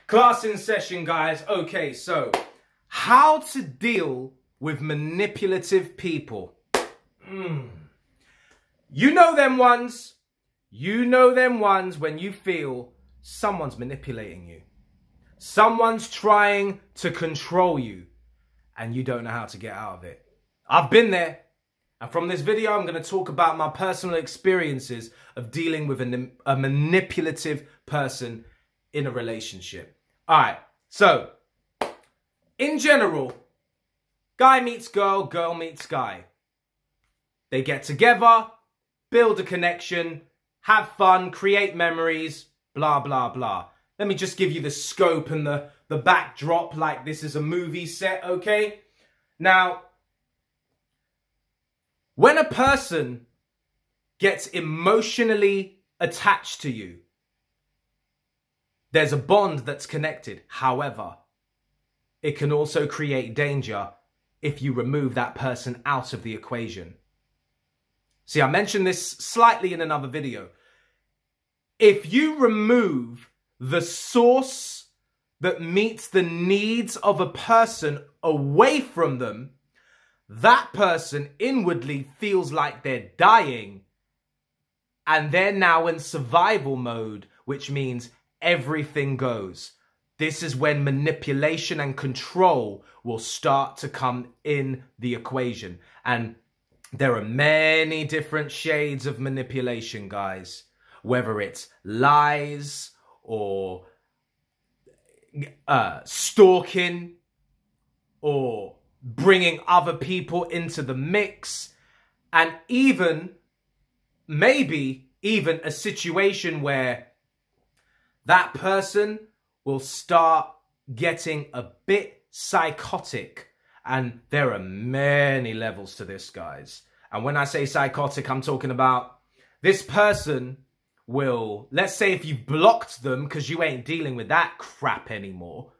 Class in session, guys. Okay, so how to deal with manipulative people. You know them ones. You know them ones when you feel someone's manipulating you. Someone's trying to control you and you don't know how to get out of it. I've been there. And from this video, I'm going to talk about my personal experiences of dealing with a manipulative person in a relationship. All right. So, in general, guy meets girl, girl meets guy. They get together, build a connection, have fun, create memories, blah, blah, blah. Let me just give you the scope and the backdrop like this is a movie set, okay? Now, when a person gets emotionally attached to you, there's a bond that's connected. However, it can also create danger if you remove that person out of the equation. See, I mentioned this slightly in another video. If you remove the source that meets the needs of a person away from them, that person inwardly feels like they're dying and they're now in survival mode, which means everything goes. This is when manipulation and control will start to come in the equation. And there are many different shades of manipulation, guys. Whether it's lies or stalking or bringing other people into the mix, and even maybe even a situation where that person will start getting a bit psychotic. And there are many levels to this, guys. And when I say psychotic, I'm talking about this person will, let's say if you've blocked them because you ain't dealing with that crap anymore,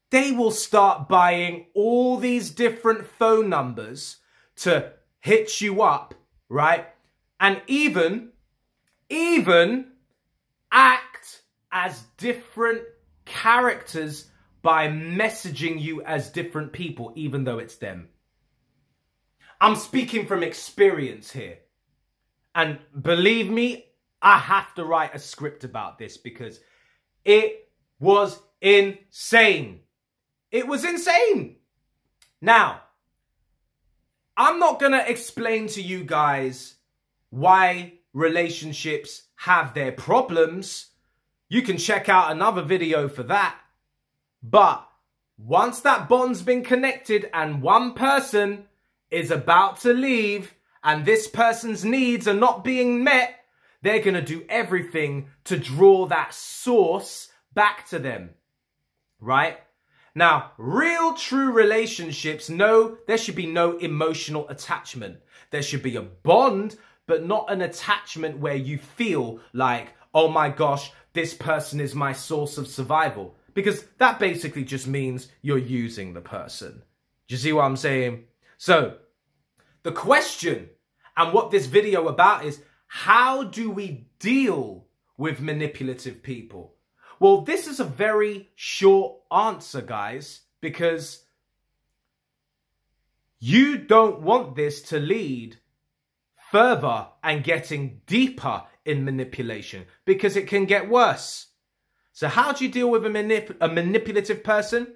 they will start buying all these different phone numbers to hit you up, right? And even act as different characters by messaging you as different people, even though it's them. I'm speaking from experience here. And believe me, I have to write a script about this because it was insane. It was insane. Now, I'm not going to explain to you guys why relationships have their problems. You can check out another video for that. But once that bond's been connected and one person is about to leave and this person's needs are not being met, they're going to do everything to draw that source back to them, right? Now, real true relationships, no, there should be no emotional attachment. There should be a bond, but not an attachment where you feel like, oh my gosh, this person is my source of survival. Because that basically just means you're using the person. Do you see what I'm saying? So, the question and what this video about is, how do we deal with manipulative people? Well, this is a very short answer, guys, because you don't want this to lead further and getting deeper in manipulation because it can get worse. So how do you deal with a manipulative person?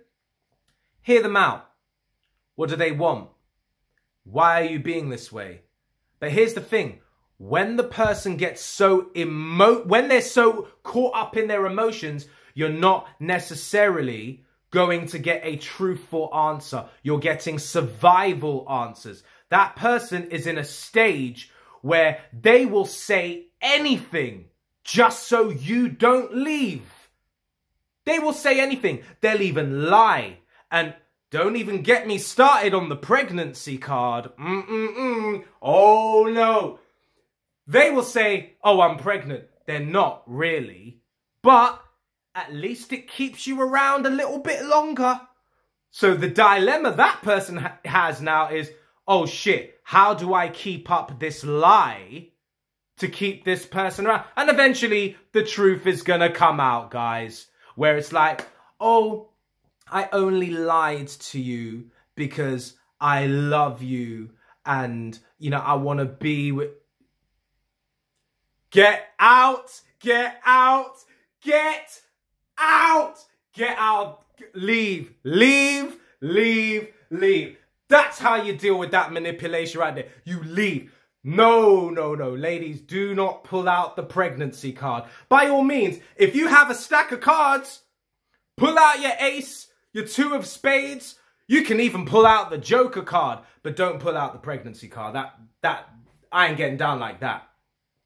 Hear them out. What do they want? Why are you being this way? But here's the thing. When the person gets when they're so caught up in their emotions, you're not necessarily going to get a truthful answer. You're getting survival answers. That person is in a stage where they will say anything just so you don't leave. They will say anything. They'll even lie. And don't even get me started on the pregnancy card. Oh no. They will say, oh, I'm pregnant. They're not really. But at least it keeps you around a little bit longer. So the dilemma that person has now is, oh shit, how do I keep up this lie to keep this person around? And eventually the truth is going to come out, guys. where it's like, oh, I only lied to you because I love you and, you know, I want to be with... Get out! Get out! Get out! Get out! Leave! Leave! Leave! Leave! That's how you deal with that manipulation right there. You leave. No, no, no. Ladies, do not pull out the pregnancy card. By all means, if you have a stack of cards, pull out your ace, your 2 of spades. You can even pull out the joker card, but don't pull out the pregnancy card. I ain't getting down like that.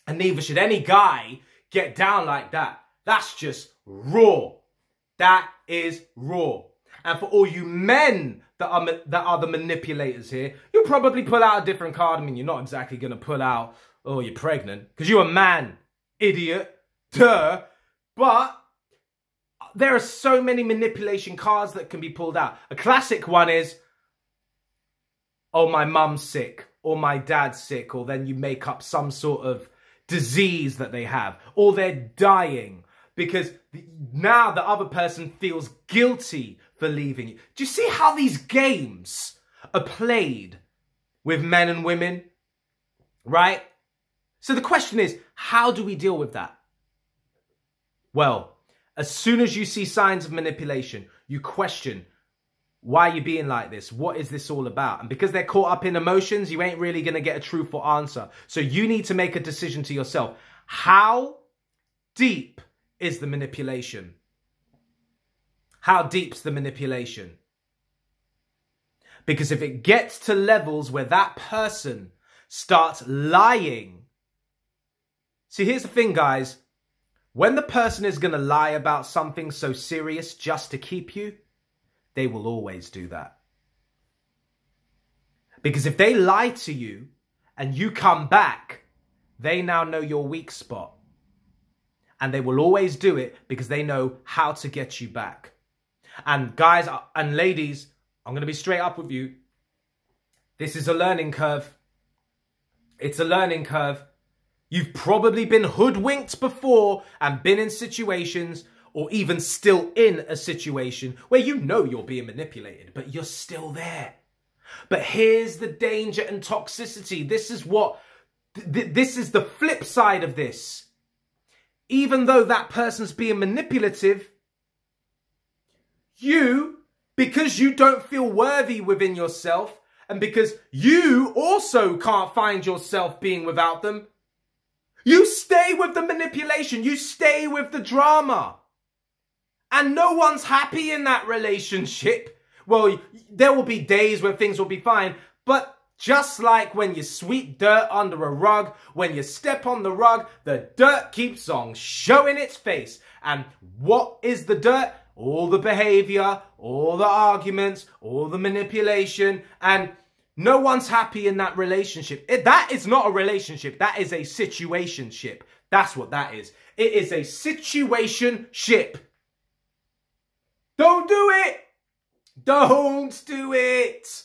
And neither should any guy get down like that. That's just raw. That is raw. And for all you men that are the manipulators here, you'll probably pull out a different card. I mean, you're not exactly going to pull out, oh, you're pregnant, because you're a man, idiot, duh. But there are so many manipulation cards that can be pulled out. A classic one is, oh, my mum's sick, or my dad's sick, or then you make up some sort of disease that they have, or they're dying, because now the other person feels guilty for leaving you. Do you see how these games are played with men and women? Right? So the question is, how do we deal with that? Well, as soon as you see signs of manipulation, you question, why are you being like this? What is this all about? And because they're caught up in emotions, you ain't really going to get a truthful answer. So you need to make a decision to yourself. How deep is the manipulation? How deep's the manipulation? Because if it gets to levels where that person starts lying. See, here's the thing, guys. When the person is going to lie about something so serious just to keep you, they will always do that. Because if they lie to you and you come back, they now know your weak spot. And they will always do it because they know how to get you back. And guys and ladies, I'm going to be straight up with you. This is a learning curve. It's a learning curve. You've probably been hoodwinked before and been in situations, or even still in a situation where you know you're being manipulated, but you're still there. But here's the danger and toxicity. This is this is the flip side of this. Even though that person's being manipulative, you, because you don't feel worthy within yourself, and because you also can't find yourself being without them, you stay with the manipulation, you stay with the drama. And no one's happy in that relationship. Well, there will be days where things will be fine, but just like when you sweep dirt under a rug, when you step on the rug, the dirt keeps on showing its face. And what is the dirt? All the behavior, all the arguments, all the manipulation, and no one's happy in that relationship. That is not a relationship. That is a situationship. That's what that is. It is a situationship. Don't do it. Don't do it.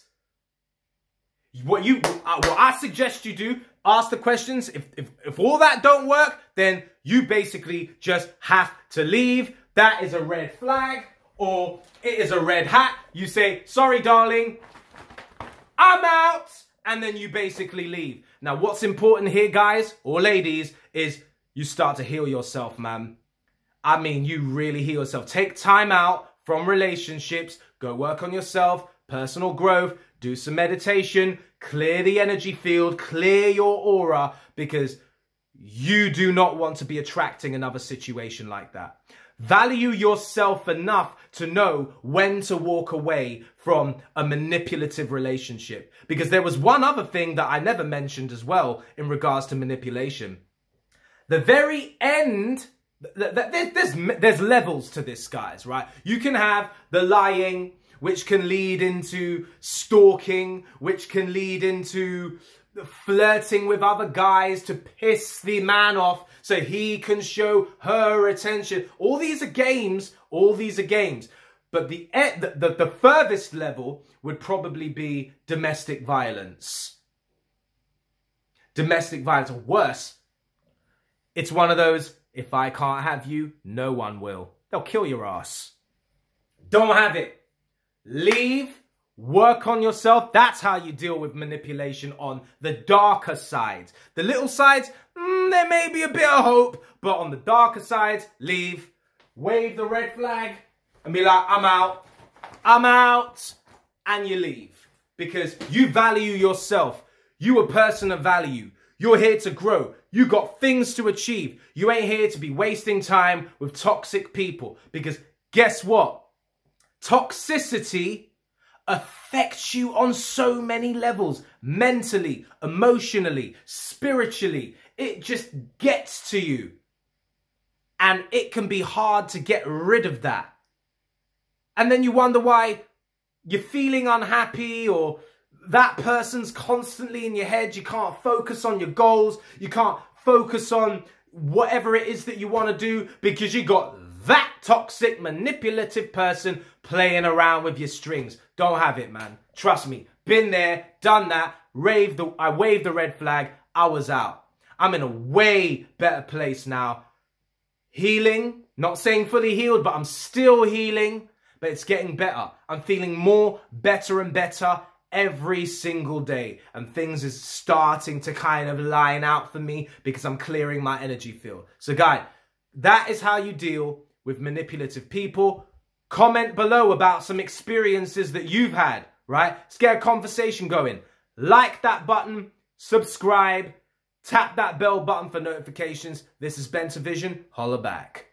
What I suggest you do, ask the questions. If all that don't work, then you basically just have to leave. That is a red flag, or it is a red hat. You say, sorry, darling, I'm out. And then you basically leave. Now, what's important here, guys, or ladies, is you start to heal yourself, man. I mean, you really heal yourself. Take time out from relationships. Go work on yourself, personal growth, do some meditation, clear the energy field, clear your aura, because you do not want to be attracting another situation like that. Value yourself enough to know when to walk away from a manipulative relationship. Because there was one other thing that I never mentioned as well in regards to manipulation. The very end, there's levels to this, guys, right? You can have the lying, which can lead into stalking, which can lead into flirting with other guys to piss the man off so he can show her attention. All these are games. All these are games. But the furthest level would probably be domestic violence. Domestic violence, or worse. It's one of those, If I can't have you, no one will. They'll kill your ass. Don't have it. Leave. Work on yourself. That's how you deal with manipulation on the darker sides. The little sides, there may be a bit of hope, but on the darker sides, leave. Wave the red flag and be like, I'm out. I'm out. And you leave. Because you value yourself. You a person of value. You're here to grow. You got things to achieve. You ain't here to be wasting time with toxic people. Because guess what? Toxicity affects you on so many levels. Mentally, emotionally, spiritually. It just gets to you. And it can be hard to get rid of that. And then you wonder why you're feeling unhappy, or that person's constantly in your head. You can't focus on your goals. You can't focus on whatever it is that you want to do because you got that toxic, manipulative person playing around with your strings. Don't have it, man. Trust me. Been there, done that. I waved the red flag. I was out. I'm in a way better place now. Healing. Not saying fully healed, but I'm still healing. But it's getting better. I'm feeling more better and better every single day. And things is starting to kind of line out for me because I'm clearing my energy field. So guys, that is how you deal with manipulative people. Comment below about some experiences that you've had, right? Let's get a conversation going. Like that button, subscribe, tap that bell button for notifications. This is Ben to Vision. Holla back.